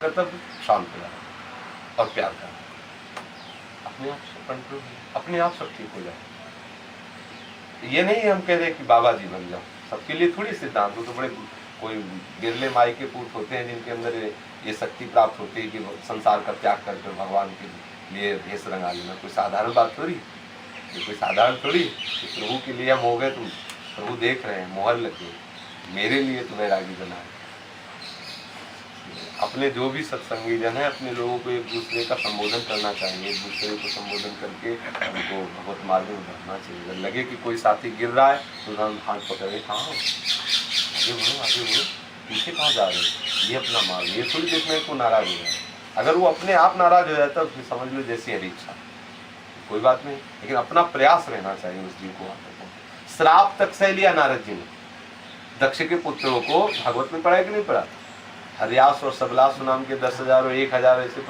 कर्तव्य शांत रहना और प्यार करना, अपने आप से कंट्रोल, अपने आप सब ठीक हो जाए। ये नहीं हम कह रहे कि बाबा जी बन जाओ, सबके लिए थोड़ी सिद्धांत हो, तो बड़े कोई बिरले माई के पूत होते हैं जिनके अंदर ये शक्ति प्राप्त होती है कि संसार का त्याग करके भगवान के लिए भेष रंगा लेना। कोई साधारण बात थोड़ी, ये कोई साधारण थोड़ी। प्रभु के लिए हम हो गए, तुम प्रभु देख रहे हैं, मोहर लग गई, मेरे लिए तुम्हें रागी बना है। अपने जो भी सत्संगी जन है, अपने लोगों को एक दूसरे का संबोधन करना चाहिए, एक दूसरे को संबोधन करके उनको भगवत मार्ग में बढ़ना चाहिए। अगर लगे कि कोई साथी गिर रहा है तो हम हाथ पकड़े, कहाँ हो, आगे बढ़ो आगे बढ़ो, पीछे कहाँ जा रहे हो, ये अपना मार्ग। ये थोड़ी देखना है को नाराज हो जाए। अगर वो अपने आप नाराज हो जाता है तो समझ लो जैसी हरी इच्छा, कोई बात नहीं, लेकिन अपना प्रयास रहना चाहिए उस जीव को। श्राप तक सह लिया नारद जी ने दक्ष के पुत्रों को, भागवत में पढ़ा है कि नहीं पढ़ा? हरियास और सबलास नाम के 10,000 और 1,000 ऐसे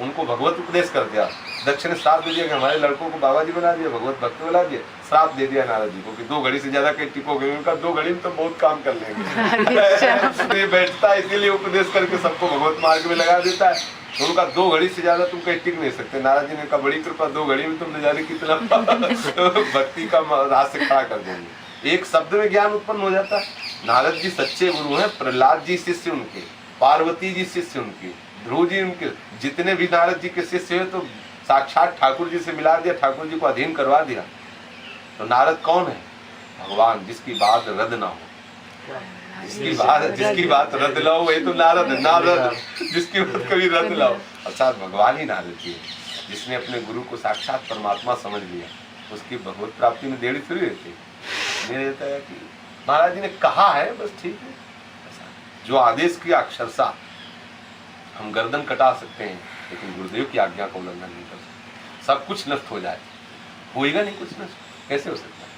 उनको भगवत उपदेश कर दिया। दक्ष ने श्राप दे दिया कि हमारे लड़कों को बाबा जी बना दिया, भगवत भक्त बना दिया। श्राप दे दिया नारद जी को कि 2 घड़ी से ज्यादा कहीं टिकोगे। उनका 2 घड़ी में तो बहुत काम कर लेंगे। ये बैठता है इसीलिए उपदेश करके सबको भगवत मार्ग में लगा देता है। तो उनका 2 घड़ी से ज्यादा तुम कहीं टिक नहीं सकते। नारद जी ने कहा बड़ी कृपा, 2 घड़ी में तुम न जाने कितना भक्ति का रास्ते खड़ा कर देंगे। एक शब्द में ज्ञान उत्पन्न हो जाता है। नारद जी सच्चे गुरु हैं, प्रहलाद जी शिष्य उनके, पार्वती जी शिष्य उनके, ध्रुव जी उनके, जितने भी नारद जी के शिष्य हैं तो साक्षात ठाकुर जी से मिला दिया, ठाकुर जी को अधीन करवा दिया। तो नारद कौन है? भगवान, जिसकी बात रद्द ना हो, जिसकी बात रद्द ना हो वही तो नारद है। नारद जिसकी बात कभी रद्द ना हो, अर्थात भगवान ही नारद जी है। जिसने अपने गुरु को साक्षात परमात्मा समझ लिया, उसकी भगवत प्राप्ति में देरी थोड़ी रहती। मेरे कहता है कि महाराज जी ने कहा है, बस ठीक है, जो आदेश किया अक्षरशः हम गर्दन कटा सकते हैं, लेकिन गुरुदेव की आज्ञा का उल्लंघन नहीं कर सकते। सब कुछ नष्ट हो जाए, होएगा नहीं कुछ नष्ट, कैसे हो सकता है?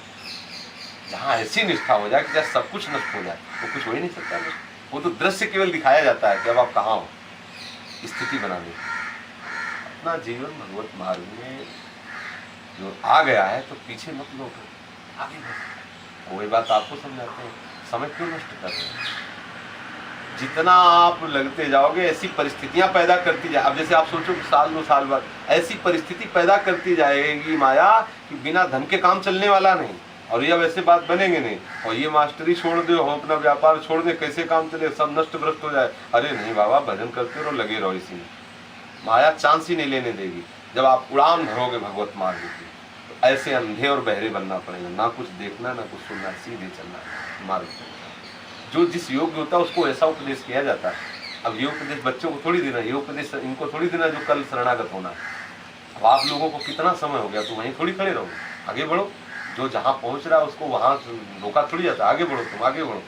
जहाँ ऐसी निष्ठा हो जाए कि जहाँ सब कुछ नष्ट हो जाए, वो कुछ हो ही नहीं सकता। वो तो दृश्य केवल दिखाया जाता है कि अब आप कहाँ हो, स्थिति बना दे। अपना जीवन भगवत मार्ग में जो आ गया है तो पीछे मत लौटो, आगे बढ़ो। वही बात आपको समझाते हैं, समय क्यों नष्ट कर रहे हैं? जितना आप लगते जाओगे ऐसी परिस्थितियां पैदा करती जाए। अब जैसे आप सोचो कि साल 2 साल बाद ऐसी परिस्थिति पैदा करती जाएगी माया कि बिना धन के काम चलने वाला नहीं। और ये अब ऐसे बात बनेंगे नहीं, और ये मास्टरी छोड़ दो, हम अपना व्यापार छोड़ दे, कैसे काम चले, सब नष्ट भ्रष्ट हो जाए। अरे नहीं बाबा, भजन करते रहो, लगे रहो इसी में। माया चांस ही नहीं लेने देगी। जब आप उड़ान भरोगे भगवत मार्ग की, तो ऐसे अंधे और बहरे बनना पड़ेगा, ना कुछ देखना ना कुछ सुनना, सीधे चलना मार्ग। जो जिस योग्य होता है उसको ऐसा उपदेश किया जाता है। अब ये उपदेश बच्चों को थोड़ी देना, ये उपदेश इनको थोड़ी देना जो कल शरणागत होना। अब आप लोगों को कितना समय हो गया, तो वहीं थोड़ी खड़े रहो, आगे बढ़ो। जो जहाँ पहुँच रहा है उसको वहाँ रोका थोड़ी जाता है, आगे बढ़ो, तुम आगे बढ़ो।